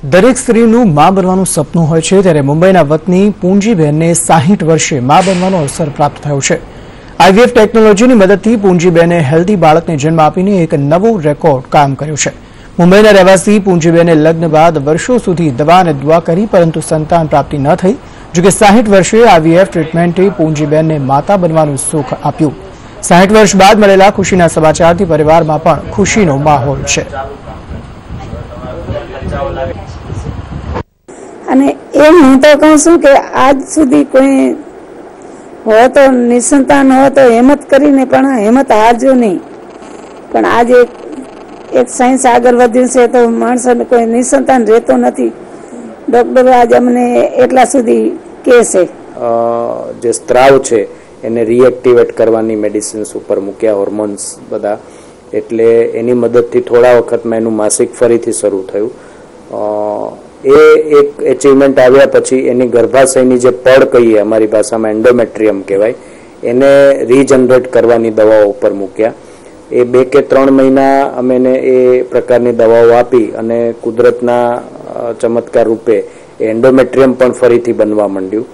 દરેક સ્ત્રીનું મા બનવાનું સપનું હોય છે ત્યારે મુંબઈના વતની પૂંજીબેનને 60 વર્ષે મા બનવાનો અવસર પ્રાપ્ત થયો છે। આઈવીએફ ટેકનોલોજીની મદદથી પૂંજીબેને હેલ્ધી બાળકને જન્મ આપીને એક નવો રેકોર્ડ કામ કર્યો છે। મુંબઈના રહેવાસી પૂંજીબેને લગ્ન બાદ વર્ષો સુધી દવા અને દુઆ કરી પરંતુ સંતાન પ્રાપ્તિ ન થઈ। જોકે 60 વર્ષે આઈવીએફ ટ્રીટમેન્ટે પૂંજીબેનને માતા બનવાનું સુખ આપ્યું। 60 વર્ષ બાદ મળેલા ખુશીના સમાચારથી પરિવારમાં પણ ખુશીનો માહોલ છે। અને એમ હું તો કહું છું કે આજ સુધી કોઈ હો તો નિસંતાન હો તો હિંમત કરીને પણ હિંમત હારજો નહીં। પણ આજે એક સાયન્સ આગળ વધ્યું છે તો માણસોને કોઈ નિસંતાન રહેતો નથી। ડોક્ટરો આજે અમને એટલા સુધી કહે છે જે સ્ત્રાવ છે એને રીએક્ટિવેટ કરવાની મેડિસિન્સ ઉપર મૂક્યા, હોર્મોન્સ બધા, એટલે એની મદદથી થોડા વખતમાં એનું માસિક ફરીથી શરૂ થયું। એ એક એચિવમેન્ટ આવ્યા પછી એની ગર્ભાશયની જે પડ કહીએ, અમારી ભાષામાં એન્ડોમેટ્રિયમ કહેવાય, એને રીજનરેટ કરવાની દવાઓ ઉપર મૂક્યા। એ 2 કે 3 મહિના અમે એને એ પ્રકારની દવાઓ આપી અને કુદરતના ચમત્કાર રૂપે એન્ડોમેટ્રિયમ પણ ફરીથી બનવા માંડ્યું।